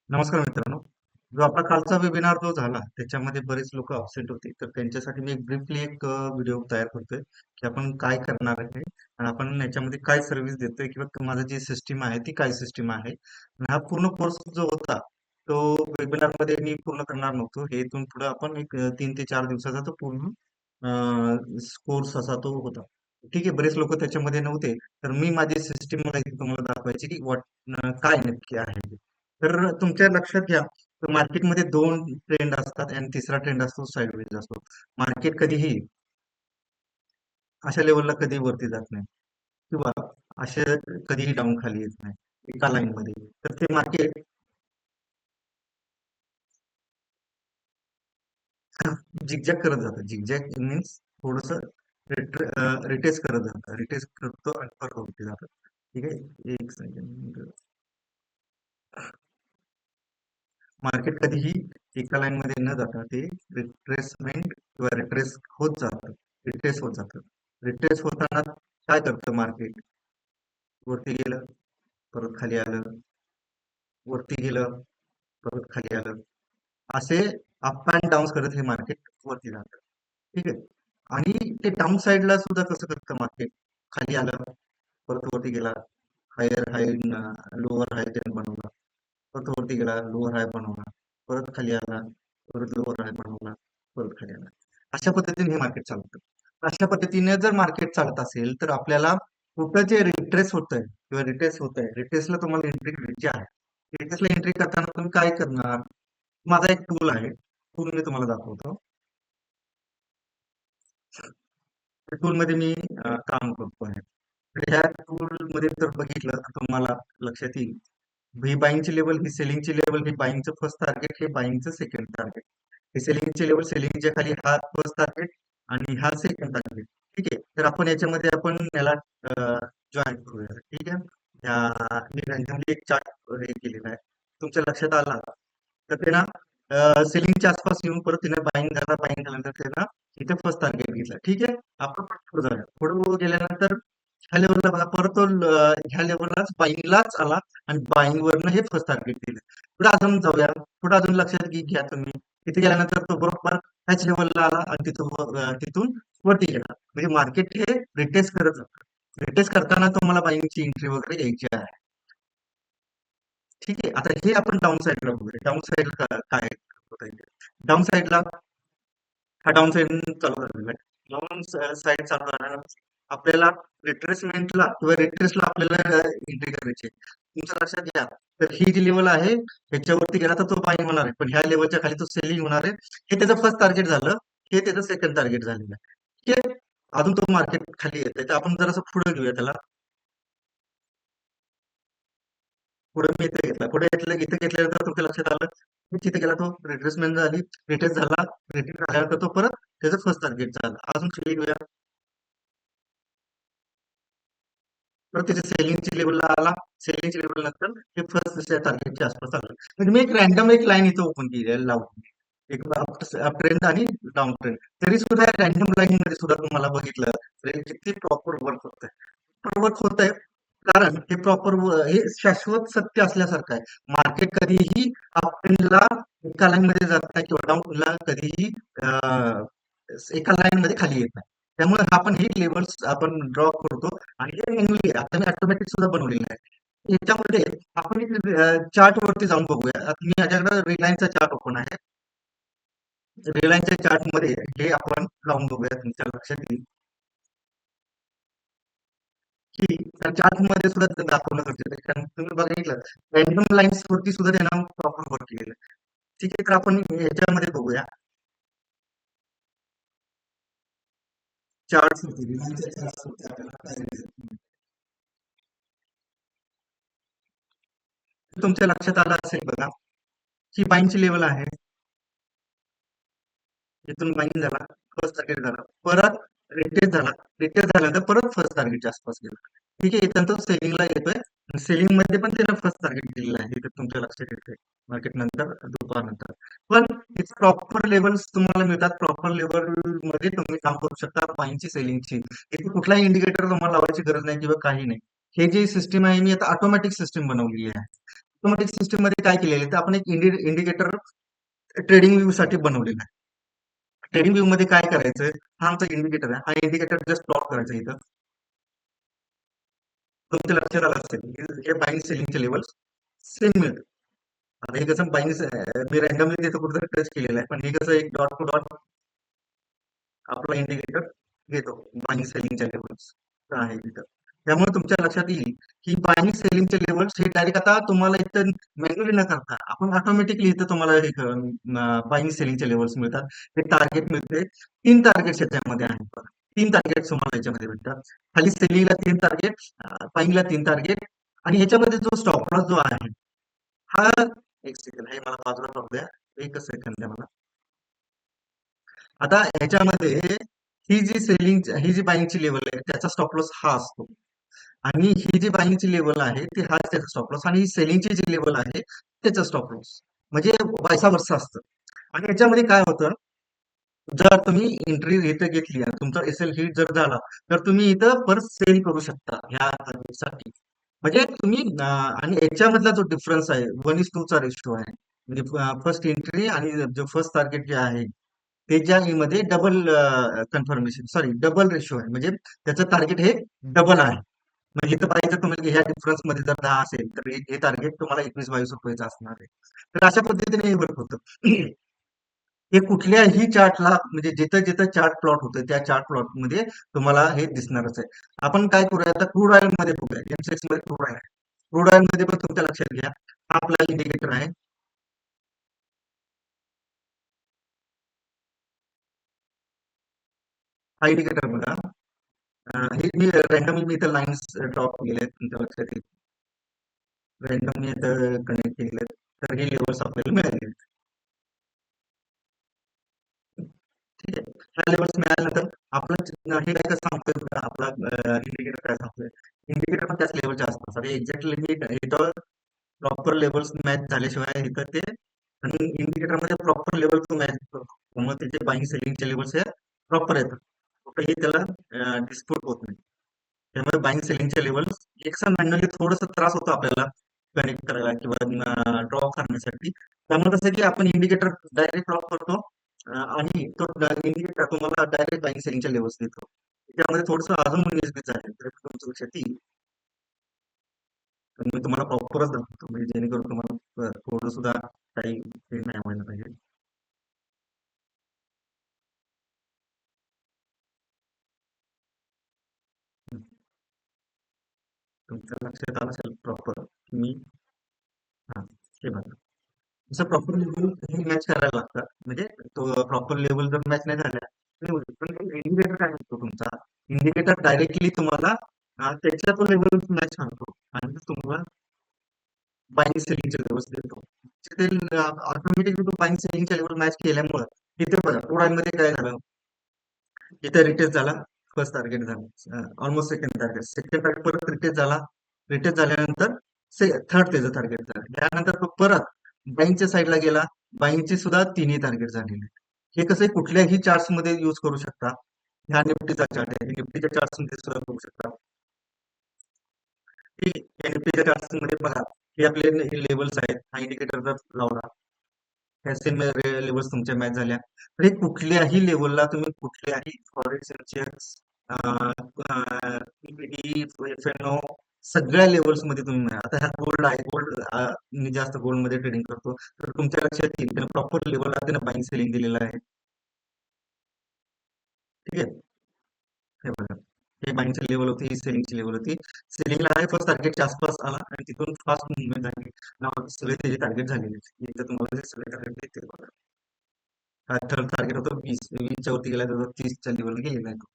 नमस्कार मित्रांनो. जो आपला कालचा वेबिनार जो झाला, त्याच्यामध्ये बरेच लोक अब्सेंट होते. तर त्यांच्यासाठी मी ब्रीफली एक व्हिडिओ तयार करतोय, की आपण काय करणार आहे आणि आपण याच्यामध्ये काय सर्व्हिस देतोय किंवा माझं जी सिस्टीम आहे ती काय सिस्टीम आहे. आणि हा पूर्ण कोर्स जो होता, तो वेबिनारमध्ये मी पूर्ण करणार नव्हतो. हे इथून पुढे आपण एक 3 ते 4 दिवसाचा तो पूर्ण कोर्स असा तो होता. ठीक आहे, बरेच लोक त्याच्यामध्ये नव्हते. तर मी माझी सिस्टीम मला इथे तुम्हाला दाखवायची की काय नक्की आहे ते. तर तुमच्या लक्षात घ्या, मार्केटमध्ये दोन ट्रेंड असतात आणि तिसरा ट्रेंड असतो साइडवेज असतो. मार्केट कधीही अशा लेवलला कधी वरती जात नाही किंवा अशा कधीही डाऊन खाली येत नाही एका लाईन मध्ये. तर ते मार्केट झिगझॅग करत जातं. झिगझॅग मीन्स थोडस रिटेस करत जातं, रिटेस करतो आणि परत वरती जातं. ठीक आहे, एक सेकंड. मार्केट कधीही एका लाईन मध्ये न जाता ते रिट्रेसमेंट किंवा रिट्रेस होत जातं, रिट्रेस होत जातं. रिट्रेस होताना काय करतं मार्केट? वरती गेलं, परत खाली आलं, वरती गेलं, परत खाली आलं. असे अप अँड डाऊन करत हे मार्केट वरती जातं. ठीक आहे. आणि ते डाऊन साईडला सुद्धा कसं करतं मार्केट? खाली आलं, परत वरती गेला, हायर हाय, लोअर हाय बनवला, परत वरती गेला, लोअर हाय बनवला, परत खाली आला, परत लोअर हाय बनवला, परत खाली आला. अशा पद्धतीने हे मार्केट चालतं. अशा पद्धतीने जर मार्केट चालत असेल तर आपल्याला कुठं जे रिट्रेस होत आहे किंवा रिटेस होत आहे, रिटेसला तुम्हाला एंट्री करायची आहे. रिटेसला एंट्री करताना तुम्ही काय करणार? माझा एक टूल आहे, टूल मी तुम्हाला दाखवतो. टूल मध्ये मी काम करतो आहे. तर ह्या टूल मध्ये जर बघितलं तर तुम्हाला लक्षात येईल, ही बाईंगची लेवल, ही सेलिंगची लेवल, ही बाईंगचं फर्स्ट टार्गेट, हे बाईंगचं सेकंड टार्गेट. हे सेलिंगची लेवल, सेलिंगच्या खाली हा फर्स्ट टार्गेट आणि हा सेकंड टार्गेट. ठीक आहे. तर आपण याच्यामध्ये आपण याला जॉईन करूया. ठीक आहे. मी रँडमली एक चार्ट हे केलेला आहे. तुमच्या लक्षात आला तर ते ना सेलिंगच्या आसपास येऊन परत तिने बाईंग झाल्यानंतर त्यानं इथे फर्स्ट टार्गेट घेतला. ठीक आहे. आपण पुढे जाऊया. पुढे गेल्यानंतर ह्या लेवलला बघा, परत तो ह्या लेवललाच बाईंगलाच आला आणि बाईंग वरनं हे फर्स्ट टार्गेट दिलं. पुढे अजून जाऊया. पुढे अजून लक्षात घ्या तुम्ही, तिथे गेल्यानंतर तो बरोबर ह्याच लेवलला आला आणि तिथून वरती गेला. म्हणजे मार्केट हे रिटेस्ट करत जातं. रिटेस्ट करताना तुम्हाला बाईंगची एंट्री वगैरे घ्यायची आहे. ठीक आहे. आता हे आपण डाऊन साईडला बघूया. डाऊन साईडला काय होत आहे. डाऊन साईडला हा डाऊन साईड चालू झालेला आहे. डाऊन साईड चालू झाल्यानंतर आपल्याला रिट्रेसमेंटला किंवा रिट्रेसला आपल्याला एंट्री करायची आहे. तुमच्या लक्षात घ्या, तर ही जी लेवल आहे ह्याच्यावरती गेला तर तो बाय होणार आहे, पण ह्या लेवलच्या खाली तो सेलिंग होणार आहे. हे त्याचं फर्स्ट टार्गेट झालं, हे त्याचं सेकंड टार्गेट झालेलं आहे. ठीक आहे. अजून तो मार्केट खाली येत आहे, तर आपण जरासं पुढे घेऊया त्याला. पुढे मी इथे घेतला, पुढे घेतलं, इथे घेतल्यानंतर तुमच्या लक्षात आलं की तिथे गेला, तो रिट्रेसमेंट झाली, रिट्रेस झाला, रिट्रेस झाल्यानंतर तो परत त्याचं फर्स्ट टार्गेट झालं. अजून खाली घेऊया, परत त्याच्या सेलिंगच्या लेवलला आला, सेलिंगच्या लेवल नंतर हे फर्स्ट दुसऱ्या टार्गेटच्या आसपास आलं. म्हणजे मी एक रॅन्डम एक लाईन इथं ओपन केली आहे लावून, एक अप ट्रेंड आणि डाऊन ट्रेंड. तरी सुद्धा रॅन्डम लाईन मध्ये सुद्धा तुम्हाला बघितलं तर हे किती प्रॉपर वर्क होत आहे. प्रॉपर वर्क होत आहे कारण हे प्रॉपर, हे शाश्वत सत्य असल्यासारखं आहे. मार्केट कधीही अप ट्रेंडला एका लाईन मध्ये जात नाही किंवा डाऊनला कधीही एका लाईन मध्ये खाली येत नाही. त्यामुळे आपण हे लेवल्स आपण ड्रॉ करतो आणि हे मॅन्युअली आता मी ऑटोमॅटिक सुद्धा बनवलेलं आहे. याच्यामध्ये आपण चार्ट वरती जाऊन बघूया. आता मी माझ्याकडे रिलायन्सचा चार्ट ओपन आहे. रिलायन्सच्या चार्ट मध्ये हे आपण लावून बघूया. तुमच्या लक्षात येईल की त्या चार्ट मध्ये सुद्धा ते दाखवणं गरजेचं आहे. कारण तुम्ही बघितलं, रॅन्डम लाईन्स वरती सुद्धा त्यांना प्रॉपर वर्क केलेलं आहे. ठीक आहे. तर आपण ह्याच्यामध्ये बघूया चार्ट वरती, रिलायन्सच्या चार्ट वरती आपल्याला काय दिसेल. तुमच्या लक्षात आलं असेल बघा, ही बाईंची लेवल आहे. इथून बाईंग झाला, फर्स्ट टार्गेट झाला, परत रिटेस्ट झाला, रिटेस्ट झाल्यानंतर परत फर्स्ट टार्गेटच्या आसपास गेला. ठीक आहे. इथं तो सेलिंगला येतोय. सेलिंग मध्ये पण त्यानं फर्स्ट टार्गेट दिलेलं आहे, इथे तुमच्या लक्षात येते. मार्केट नंतर, दुपारनंतर पण इथे प्रॉपर लेवल्स तुम्हाला मिळतात. प्रॉपर लेवल मध्ये तुम्ही काम करू शकता बाईंगची, सेलिंगची. इथे कुठलाही इंडिकेटर तुम्हाला लावायची गरज नाही किंवा काही नाही. हे जी सिस्टीम आहे, मी आता ऑटोमॅटिक सिस्टीम बनवली आहे. ऑटोमॅटिक सिस्टम मध्ये काय केलेलं आहे, तर आपण एक इंडिकेटर ट्रेडिंग व्यू साठी बनवलेला आहे. ट्रेडिंग व्यू मध्ये काय करायचं, हा आमचा इंडिकेटर आहे, हा इंडिकेटर जस्ट प्लॉट करायचा इथं. तुमच्या लक्षात आलं असेल हे बाईंग सेलिंगचे लेवल सेम मिळतात. आता हे कसं बाईंग मी रॅन्डमली तिथं कुठेतरी टच केलेलं आहे, पण हे कसं एक डॉट टू डॉट आपला इंडिकेटर घेतो बाईंग सेलिंगच्या लेवल्स आहे तिथं. त्यामुळे तुमच्या लक्षात येईल की बाईंग सेलिंगचे लेवल्स हे डायरेक्ट आता तुम्हाला इथं मॅन्युअली न करता आपण ऑटोमॅटिकली इथं तुम्हाला हे बाईंग सेलिंगचे लेवल्स मिळतात. हे टार्गेट मिळते. 3 टार्गेट्स याच्यामध्ये आहेत. 3 टार्गेट तुम्हाला याच्यामध्ये भेटतात. खाली सेलिंगला 3 टार्गेट, बाईंगला 3 टार्गेट आणि ह्याच्यामध्ये जो स्टॉप लॉस जो आहे हा एक सेकंड हे मला बाजूला टाकू द्या. एकच सेकंड द्या मला. आता ह्याच्यामध्ये ही जी बाईंगची लेवल आहे त्याचा स्टॉप लॉस हा असतो आणि ही जी बाईंगची लेवल आहे ती हा त्याचा स्टॉप लॉस आणि ही सेलिंगची जी लेवल आहे त्याचा स्टॉप लॉस म्हणजे वायसा वर्षा असतं. आणि याच्यामध्ये काय होतं, जर तुम्ही एंट्री इथं घेतली आणि तुमचा एसएल हिट जर झाला तर तुम्ही इथं परत सेल करू शकता ह्या साठी. म्हणजे तुम्ही आणि याच्यामधला जो डिफरन्स आहे 1:2 चा रेशो आहे. म्हणजे फर्स्ट एंट्री आणि जो फर्स्ट टार्गेट जे आहे त्याच्या मध्ये double confirmation sorry double ratio आहे. म्हणजे त्याचं टार्गेट हे डबल आहे. म्हणजे इथं पाहिजे तुम्हाला ह्या डिफरन्स मध्ये जर 10 असेल तर हे टार्गेट तुम्हाला 21-22 रुपयाचं असणार आहे. तर अशा पद्धतीने हे वर्क होतं. हे कुठल्याही चार्टला म्हणजे जिथं जिथं चार्ट प्लॉट होतं त्या चार्ट प्लॉट मध्ये तुम्हाला हे दिसणारच आहे. आपण काय करूया आता क्रूड ऑइल मध्ये बघूया. एमसेक्स मध्ये क्रूड ऑइल आहे. क्रूड ऑइल मध्ये पण तुमच्या लक्षात घ्या हा आपला इंडिकेटर आहे. हा इंडिकेटर बघा. हे मी रॅन्डमली मी इथं लाईन्स ड्रॉप केले आहेत तुमच्या लक्षात येईल. रॅन्डमली इथं कनेक्ट केले तर हे लेवल्स आपल्याला मिळाले. ठीक आहे. ह्या लेवल्स मिळाल्यानंतर आपलं हे काय सांगतोय बघा, आपला इंडिकेटर काय सांगतोय. इंडिकेटर पण त्याच लेवलच्या आसपास आणि एक्झॅक्टली इथं प्रॉपर लेवल्स मॅच झाल्याशिवाय इथं ते आणि इंडिकेटर मध्ये प्रॉपर लेवल तो मॅच करतो मग त्याचे बाईंग सेलिंगचे लेवल्स हे प्रॉपर येतात. कुठेही त्याला डिस्प्यूट होत नाही. त्यामुळे बाईंग सेलिंगचे लेवल्स एकसा मॅन्युअली थोडस त्रास होतो आपल्याला कनेक्ट करायला किंवा ड्रॉ करण्यासाठी. त्यामुळे कसं की आपण इंडिकेटर डायरेक्ट ड्रॉ करतो आणि तो इंडिकेटर तुम्हाला डायरेक्ट बाईंग सेलिंगच्या लेवल्स देतो. त्यामध्ये थोडंसं अजून USBचं आहे तर तुमचं लक्षात येईल. तर मी तुम्हाला प्रॉपरच दाखवतो म्हणजे जेणेकरून तुम्हाला थोडं सुद्धा काही हे नाही व्हायला पाहिजे. हं, तुमच्या लक्षात आलं असेल प्रॉपर मी हां, हे बघा. जसं प्रॉपर लेवल हे मॅच करायला लागतात. म्हणजे तो प्रॉपर लेवल जर मॅच नाही झाल्या नाही होऊ शकत. पण इंडिकेटर काय म्हणतो तुमचा? इंडिकेटर डायरेक्टली तुम्हाला त्याच्या तो लेवल मॅच सांगतो आणि तुम्हाला बाईंग सेलिंगचे लेवल्स देतो. ते ऑटोमॅटिकली तो बाईंग सेलिंगच्या लेवल मॅच केल्यामुळं तिथे बघा प्रोडाक्टमध्ये काय झालं, इथे रिटेस्ट झाला, फर्स्ट टार्गेट झालं, almost second target, second target परत रिटेस्ट झाला, रिटेस्ट झाल्यानंतर थर्ड त्याचं टार्गेट झालं. त्यानंतर तो परत बाईंगच्या साईडला गेला, बाईंगचे सुद्धा तिन्ही टार्गेट झालेले. हे कसं कुठल्याही चार्ट्स मध्ये यूज करू शकता. ह्या निफ्टीचा चार्ट आहे, निफ्टीच्या चार्ट्स मध्ये सुद्धा करू शकता. निफ्टीच्या चार्ट्स मध्ये बघा हे आपले लेवल्स आहेत. हा इंडिकेटर जर लावला ह्या सेम लेवल्स तुमच्या मॅच झाल्या तर हे कुठल्याही लेवलला तुम्ही कुठल्याही फॉरेक्स एक्सचेंज इक्विटी एफएनओ सगळ्या लेवल्स मध्ये तुम्ही मिळा. आता ह्या गोल्ड आहे, गोल्ड मी जास्त गोल्ड मध्ये ट्रेडिंग करतो तर तुमच्या लक्षात येईल त्याला प्रॉपर लेवलला त्यानं बाईंग सेलिंग दिलेलं आहे. ठीक आहे. हे बघा हे बाईंगची लेवल होती, ही सेलिंगची लेवल होती. सेलिंगला आहे फर्स्ट टार्गेटच्या आसपास आला आणि तिथून फास्ट मुवमेंट झाली. नाव सगळे त्याचे टार्गेट झालेले. इथं तुम्हाला ते सगळे टार्गेट दिसतील बघा. हा थर्ड टार्गेट होतं 20च्या वरती गेला तर 30च्या लेवलला गेलेला आहे तो.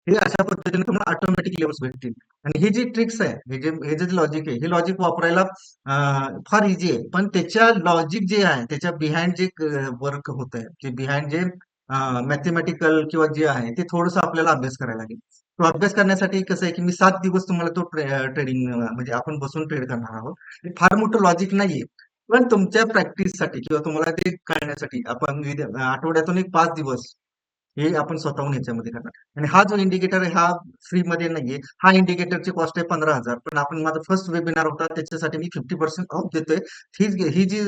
हे अशा पद्धतीने तुम्हाला ऑटोमॅटिक लेवल्स भेटतील. आणि ही जी ट्रिक्स आहे हे जे लॉजिक आहे हे लॉजिक वापरायला फार इझी आहे. पण त्याच्या लॉजिक जे आहे त्याच्या बिहाइंड जे वर्क होत आहे जे बिहाइंड जे मॅथमॅटिकल किंवा जे आहे ते थोडंसं आपल्याला अभ्यास करायला लागेल. तो अभ्यास करण्यासाठी कसं आहे की मी 7 दिवस तुम्हाला तो ट्रेडिंग म्हणजे आपण बसून ट्रेड करणार आहोत. हे फार मोठं लॉजिक नाहीये. पण तुमच्या प्रॅक्टिससाठी किंवा तुम्हाला ते कळण्यासाठी आपण आठवड्यातून एक 5 दिवस हे आपण स्वतःहून ह्याच्यामध्ये करणार. आणि हा जो इंडिकेटर आहे हा फ्री मध्ये नाहीये. हा इंडिकेटरची कॉस्ट आहे 15,000, पण आपण माझा फर्स्ट वेबिनार होता त्याच्यासाठी मी 50% ऑफ देतोय. ही जी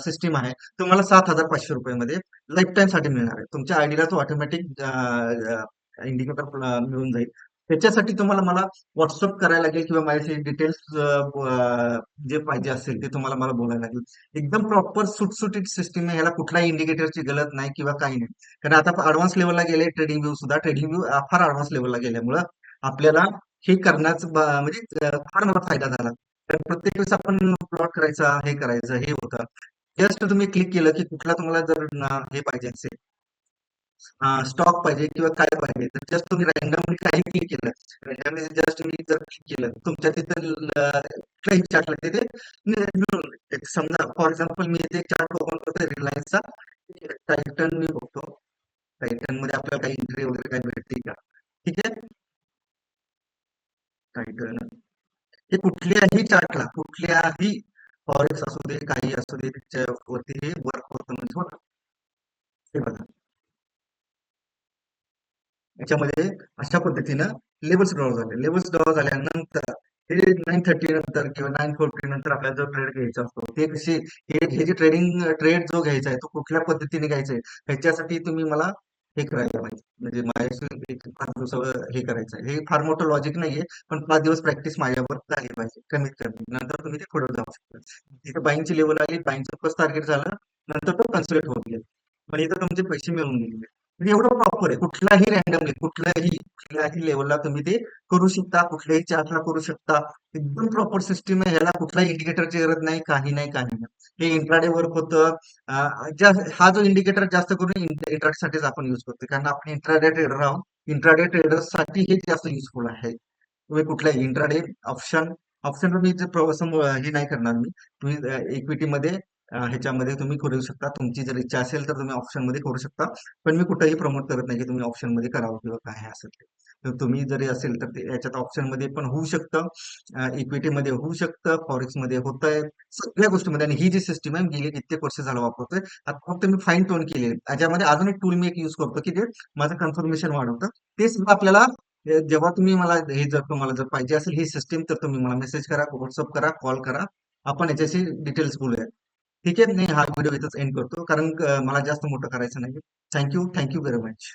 सिस्टीम आहे तुम्हाला 7,500 रुपयामध्ये लाईफ टाईम साठी मिळणार आहे. तुमच्या आयडीला तो ऑटोमॅटिक इंडिकेटर मिळून जाईल. त्याच्यासाठी तुम्हाला मला व्हॉट्सअप करायला लागेल किंवा माझ्याशी डिटेल्स जे पाहिजे असेल ते तुम्हाला मला बोलायला लागेल. एकदम प्रॉपर सुटसुटीत सिस्टीम आहे. ह्याला कुठल्याही इंडिकेटरची गरज नाही किंवा काही नाही. कारण आता ऍडव्हान्स लेवलला गेले ट्रेडिंग व्ह्यू सुद्धा. ट्रेडिंग व्ह्यू फार ऍडव्हान्स लेवलला गेल्यामुळं आपल्याला हे करण्याचं म्हणजे फार मोठा फायदा झाला. कारण प्रत्येक वेळेस आपण प्लॉट करायचा, हे करायचं, हे होतं. जस्ट तुम्ही क्लिक केलं की कुठला तुम्हाला जर हे पाहिजे असेल, स्टॉक पाहिजे किंवा काय पाहिजे, तर जस्ट तुम्ही रँडमली काही क्लिक केलं, रँडमली जस्ट तुम्ही जर क्लिक केलं तुमच्या तिथं कुठल्याही चार्टला तिथे मिळून एक समजा फॉर एक्झाम्पल मी इथे चार्ट ओपन करतोय रिलायन्सचा. टायटन मी बघतो. टायटन मध्ये आपल्याला काही एंट्री वगैरे काही भेटते का? ठीक आहे. टायटन हे कुठल्याही चार्टला कुठल्याही फॉरेक्स असू दे काही असू दे त्याच्यावरती हे वर्क होतं म्हणजे होतं. हे बघा याच्यामध्ये अशा पद्धतीनं लेवल्स ड्रॉ झाले. लेवल्स ड्रॉ झाल्यानंतर हे 9:30 नंतर किंवा 9:40 नंतर आपल्याला जो ट्रेड घ्यायचा असतो ते कसे हे जे ट्रेड जो घ्यायचा आहे तो कुठल्या पद्धतीने घ्यायचा आहे ह्याच्यासाठी तुम्ही मला हे करायला पाहिजे. म्हणजे माझ्याशी एक 5 दिवस हे करायचं आहे. हे फार मोठं लॉजिक नाहीये, पण 5 दिवस प्रॅक्टिस माझ्यावर झाली पाहिजे कमीत कमी. नंतर तुम्ही ते पुढे जाऊ शकता. तिथे बाईंची लेवल आली, बाईंचं फर्स्ट टार्गेट झालं, नंतर तो कन्सल्ट होत गेला. पण इथं तुमचे पैसे मिळून गेले. म्हणजे एवढं प्रॉपर आहे. कुठलाही रँडमली कुठल्याही लेवलला तुम्ही ते करू शकता. कुठल्याही चार्टला करू शकता. एकदम प्रॉपर सिस्टीम आहे. ह्याला कुठलाही इंडिकेटरची गरज नाही, काही नाही, काही नाही. हे इंट्राडे वर्क होतं. हा जो इंडिकेटर जास्त करून इंट्राडे साठीच आपण युज करतो. कारण आपण इंट्राडे ट्रेडर आहोत. इंट्राडे ट्रेडर्ससाठी हे जास्त युजफुल आहे. तुम्ही कुठल्याही इंट्राडे ऑप्शन ऑप्शन मी जे हे नाही करणार मी. तुम्ही इक्विटीमध्ये ह्याच्यामध्ये तुम्ही करू शकता. तुमची जर इच्छा असेल तर तुम्ही ऑप्शन मध्ये करू शकता. पण मी कुठेही प्रमोट करत नाही की तुम्ही ऑप्शन मध्ये करावं किंवा काय असेल ते. तर तुम्ही जरी असेल तर ते याच्यात ऑप्शन मध्ये पण होऊ शकतं, इक्विटी मध्ये होऊ शकतं, फॉरेक्स मध्ये होत आहे, सगळ्या गोष्टीमध्ये. आणि ही जी सिस्टीम आहे मी गेली कित्येक वर्ष झालं वापरतोय. आता फक्त मी फाईन टोन केली आहे. त्याच्यामध्ये अजून एक टूल मी एक युज करतो की जे माझं कन्फर्मेशन वाढवतं. ते सुद्धा आपल्याला जेव्हा तुम्ही मला हे जर तुम्हाला जर पाहिजे असेल ही सिस्टीम तर तुम्ही मला मेसेज करा, व्हॉट्सअप करा, कॉल करा. आपण याच्याशी डिटेल्स बोलूया. ठीक आहे. मी हा व्हिडिओ इथंच एंड करतो कारण मला जास्त मोठं करायचं नाही. Thank you very much.